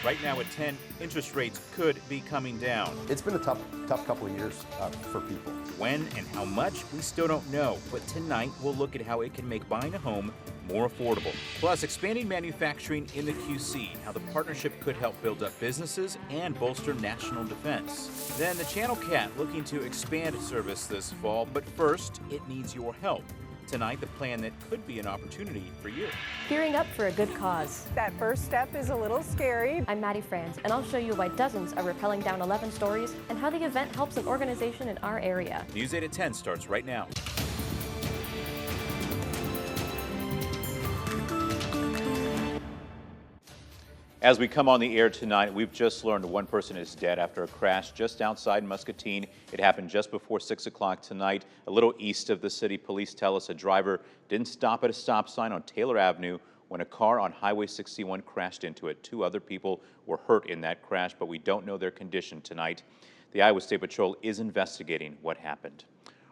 Right now at 10, interest rates could be coming down. It's been a tough couple of years for people. When and how much, we still don't know. But tonight, we'll look at how it can make buying a home more affordable. Plus, expanding manufacturing in the QC, how the partnership could help build up businesses and bolster national defense. Then the Channel Cat looking to expand service this fall, but first, it needs your help. Tonight, the plan that could be an opportunity for you. Gearing up for a good cause. That first step is a little scary. I'm Maddie Franz, and I'll show you why dozens are rappelling down 11 stories and how the event helps an organization in our area. News 8 at 10 starts right now. As we come on the air tonight, we've just learned one person is dead after a crash just outside Muscatine. It happened just before 6 o'clock tonight, a little east of the city. Police tell us a driver didn't stop at a stop sign on Taylor Avenue when a car on Highway 61 crashed into it. 2 other people were hurt in that crash, but we don't know their condition tonight. The Iowa State Patrol is investigating what happened.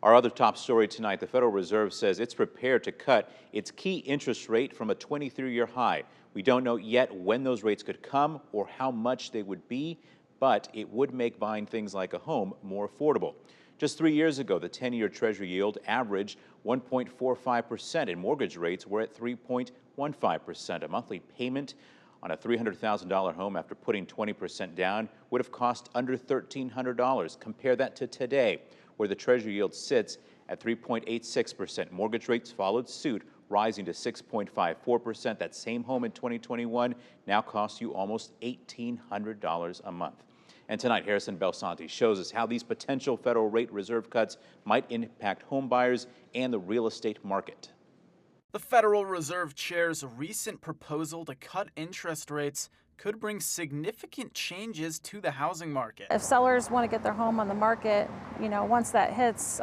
Our other top story tonight, the Federal Reserve says it's prepared to cut its key interest rate from a 23-year high. We don't know yet when those rates could come or how much they would be, but it would make buying things like a home more affordable. Just 3 years ago, the 10-year Treasury yield averaged 1.45% and mortgage rates were at 3.15%. A monthly payment on a $300,000 home after putting 20% down would have cost under $1,300. Compare that to today, where the Treasury yield sits at 3.86%. Mortgage rates followed suit, rising to 6.54%. That same home in 2021 now costs you almost $1,800 a month. And tonight, Harrison Belsanti shows us how these potential Federal rate reserve cuts might impact home buyers and the real estate market. The Federal Reserve Chair's recent proposal to cut interest rates could bring significant changes to the housing market. If sellers want to get their home on the market, once that hits,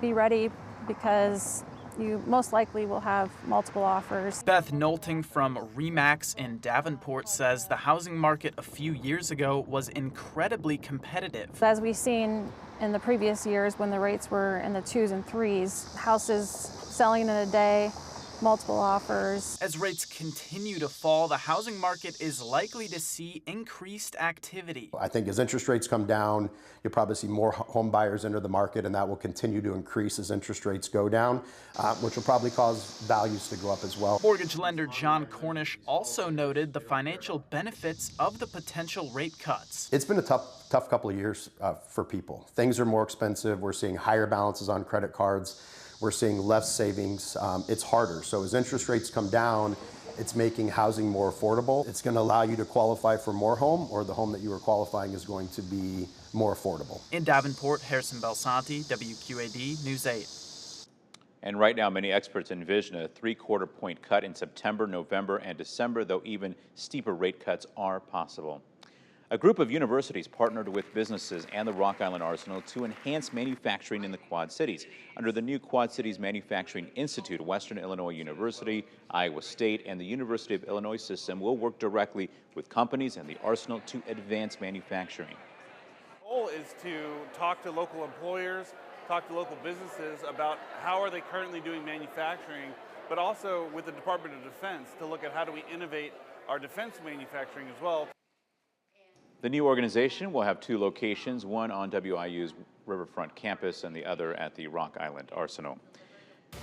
be ready because you most likely will have multiple offers. Beth Nolting from RE/MAX in Davenport says the housing market a few years ago was incredibly competitive. As we've seen in the previous years when the rates were in the 2s and 3s, houses selling in a day, multiple offers. As rates continue to fall, the housing market is likely to see increased activity. I think as interest rates come down, you'll probably see more home buyers enter the market, and that will continue to increase as interest rates go down, which will probably cause values to go up as well. Mortgage lender John Cornish also noted the financial benefits of the potential rate cuts. It's been a tough couple of years for people. Things are more expensive. We're seeing higher balances on credit cards. We're seeing less savings. It's harder. So as interest rates come down, it's making housing more affordable. It's going to allow you to qualify for more home, or the home that you are qualifying is going to be more affordable. In Davenport, Harrison Belsanti, WQAD News 8. And right now, many experts envision a 3/4 point cut in September, November, and December, though even steeper rate cuts are possible. A group of universities partnered with businesses and the Rock Island Arsenal to enhance manufacturing in the Quad Cities. Under the new Quad Cities Manufacturing Institute, Western Illinois University, Iowa State, and the University of Illinois system will work directly with companies and the Arsenal to advance manufacturing. The goal is to talk to local employers, talk to local businesses about how are they currently doing manufacturing, but also with the Department of Defense to look at how do we innovate our defense manufacturing as well. The new organization will have 2 locations, one on WIU's Riverfront campus and the other at the Rock Island Arsenal.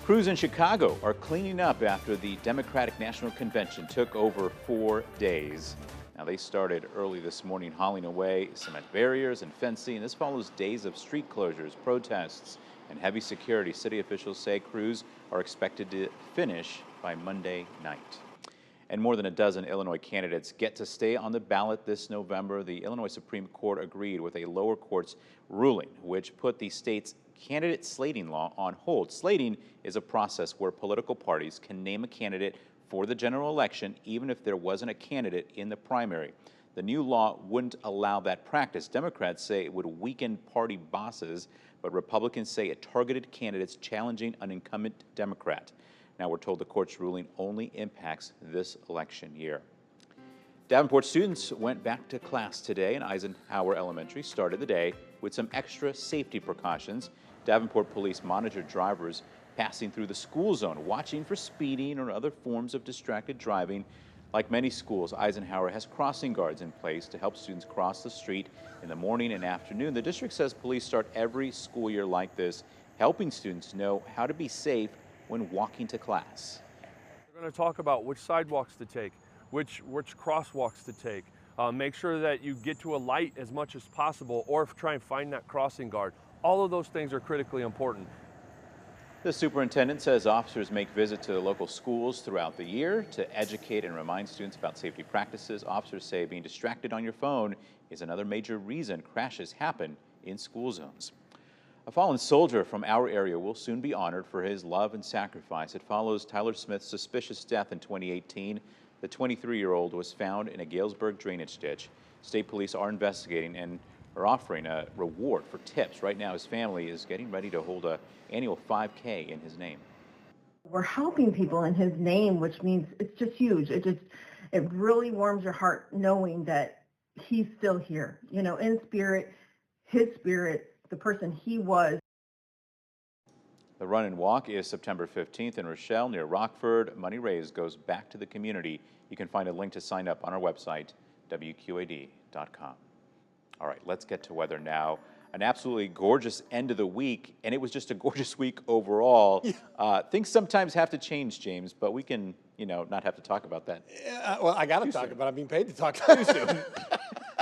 Crews in Chicago are cleaning up after the Democratic National Convention took over 4 days. Now, they started early this morning hauling away cement barriers and fencing. This follows days of street closures, protests, and heavy security. City officials say crews are expected to finish by Monday night. And more than a dozen Illinois candidates get to stay on the ballot this November. The Illinois Supreme Court agreed with a lower court's ruling, which put the state's candidate slating law on hold. Slating is a process where political parties can name a candidate for the general election, even if there wasn't a candidate in the primary. The new law wouldn't allow that practice. Democrats say it would weaken party bosses, but Republicans say it targeted candidates challenging an incumbent Democrat. Now we're told the court's ruling only impacts this election year. Davenport students went back to class today, and Eisenhower Elementary started the day with some extra safety precautions. Davenport police monitored drivers passing through the school zone, watching for speeding or other forms of distracted driving. Like many schools, Eisenhower has crossing guards in place to help students cross the street in the morning and afternoon. The district says police start every school year like this, helping students know how to be safe when walking to class. We're going to talk about which sidewalks to take, which crosswalks to take. Make sure that you get to a light as much as possible, or try and find that crossing guard. All of those things are critically important. The superintendent says officers make visits to the local schools throughout the year to educate and remind students about safety practices. Officers say being distracted on your phone is another major reason crashes happen in school zones. A fallen soldier from our area will soon be honored for his love and sacrifice. It follows Tyler Smith's suspicious death in 2018. The 23-year-old was found in a Galesburg drainage ditch. State police are investigating and are offering a reward for tips. Right now, his family is getting ready to hold an annual 5K in his name. We're helping people in his name, which means it's just huge. It really warms your heart knowing that he's still here, you know, in spirit, his spirit, the person he was. The run and walk is September 15th in Rochelle near Rockford. Money raised goes back to the community. You can find a link to sign up on our website, WQAD.com. All right, let's get to weather now. An absolutely gorgeous end of the week, and it was just a gorgeous week overall. Things sometimes have to change, James, but we can, not have to talk about that. Well, I got to talk about it. I'm being paid to talk about it.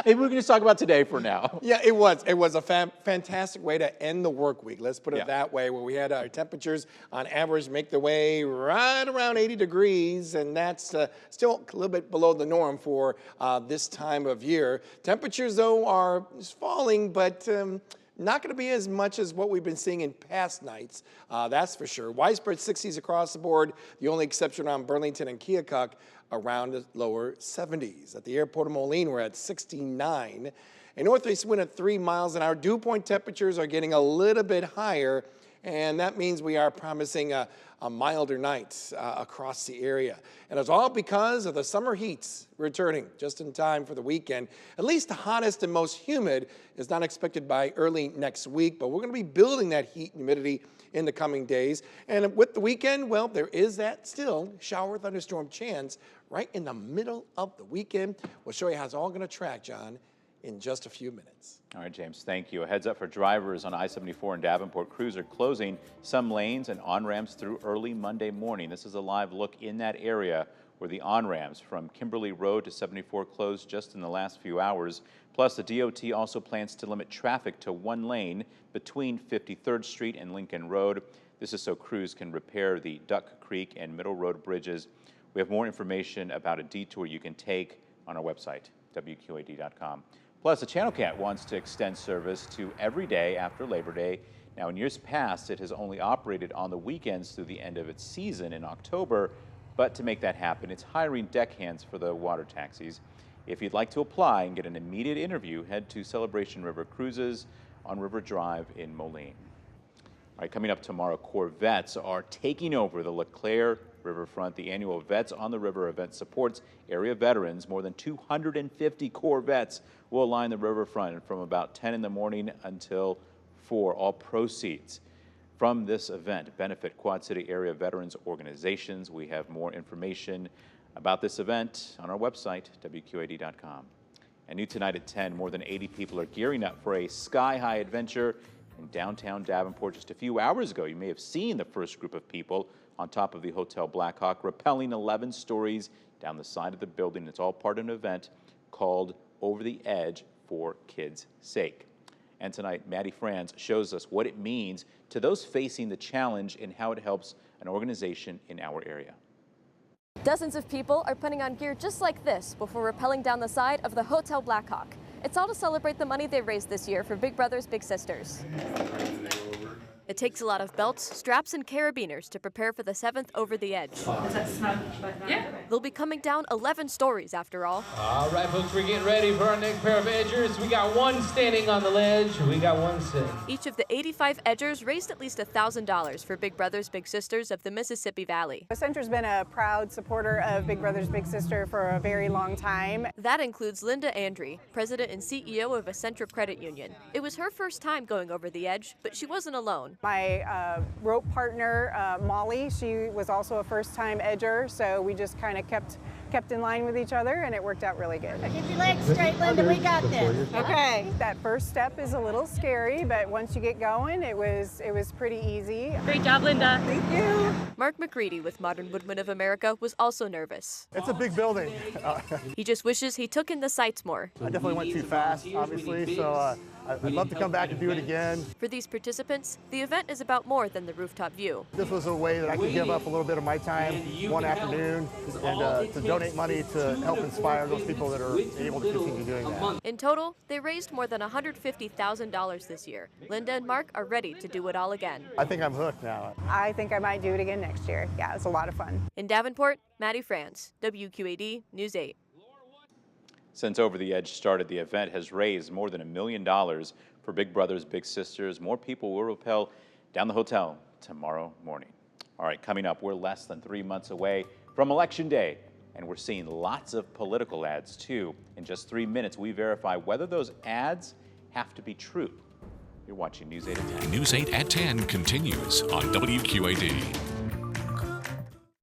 Maybe we can just talk about today for now. Yeah, it was. It was a fantastic way to end the work week. Let's put it that way, where we had our temperatures on average make their way right around 80 degrees, and that's still a little bit below the norm for this time of year. Temperatures, though, are falling, but not going to be as much as what we've been seeing in past nights, that's for sure. Widespread 60s across the board. The only exception on Burlington and Keokuk around the lower 70s. At the airport of Moline, we're at 69. A northeast wind at 3 miles an hour. Dew point temperatures are getting a little bit higher, and that means we are promising a milder night across the area. And it's all because of the summer heats returning just in time for the weekend. At least the hottest and most humid is not expected by early next week, but we're going to be building that heat and humidity in the coming days. And with the weekend, well, there is that still shower thunderstorm chance right in the middle of the weekend. We'll show you how it's all going to track, John, in just a few minutes. All right, James, thank you. A heads up for drivers on I-74 in Davenport. Crews are closing some lanes and on-ramps through early Monday morning. This is a live look in that area where the on-ramps from Kimberly Road to 74 closed just in the last few hours. Plus, the DOT also plans to limit traffic to one lane between 53rd Street and Lincoln Road. This is so crews can repair the Duck Creek and Middle Road bridges. We have more information about a detour you can take on our website, WQAD.com. Plus, the Channel Cat wants to extend service to every day after Labor Day. Now, in years past, it has only operated on the weekends through the end of its season in October. But to make that happen, it's hiring deckhands for the water taxis. If you'd like to apply and get an immediate interview, head to Celebration River Cruises on River Drive in Moline. All right, coming up tomorrow, Corvettes are taking over the LeClaire Riverfront. The annual Vets on the River event supports area veterans. More than 250 Corvettes will line the riverfront from about 10 in the morning until 4. All proceeds from this event benefit Quad City area veterans organizations. We have more information about this event on our website, WQAD.com. And new tonight at 10, more than 80 people are gearing up for a sky-high adventure in downtown Davenport. Just a few hours ago, you may have seen the first group of people on top of the Hotel Blackhawk, rappelling 11 stories down the side of the building. It's all part of an event called Over the Edge for Kids' Sake. And tonight, Maddie Franz shows us what it means to those facing the challenge and how it helps an organization in our area. Dozens of people are putting on gear just like this before rappelling down the side of the Hotel Blackhawk. It's all to celebrate the money they raised this year for Big Brothers Big Sisters. It takes a lot of belts, straps, and carabiners to prepare for the 7th Over the Edge. Is that snug? Yeah. They'll be coming down 11 stories after all. All right, folks, we're getting ready for our next pair of edgers. We got one standing on the ledge. We got one sitting. Each of the 85 edgers raised at least $1,000 for Big Brothers Big Sisters of the Mississippi Valley. The center's been a proud supporter of Big Brothers Big Sister for a very long time. That includes Linda Andre, president and CEO of a Centra Credit Union. It was her first time going over the edge, but she wasn't alone. down. My rope partner, Molly, she was also a first-time edger, so we just kind of kept in line with each other, and it worked out really good. Keep your legs straight, Linda. We got this. Okay. That first step is a little scary, but once you get going, it was pretty easy. Great job, Linda. Thank you. Mark McCready with Modern Woodmen of America was also nervous. It's a big building. He just wishes he took in the sights more. I definitely went too fast, obviously, so I'd love to come back and do it again. For these participants, the event is about more than the rooftop view. This was a way that I could give up a little bit of my time one afternoon and to donate money to help inspire those people that are able to continue doing that. In total, they raised more than $150,000 this year. Linda and Mark are ready to do it all again. I think I'm hooked now. I think I might do it again next year. Yeah, it's a lot of fun. In Davenport, Maddie France, WQAD News 8. Since Over the Edge started, the event has raised more than $1 million for Big Brothers Big Sisters. More people will rappel down the hotel tomorrow morning. All right, coming up, we're less than 3 months away from Election Day, and we're seeing lots of political ads too. In just 3 minutes, we verify whether those ads have to be true. You're watching News 8 at 10. News 8 at 10 continues on WQAD.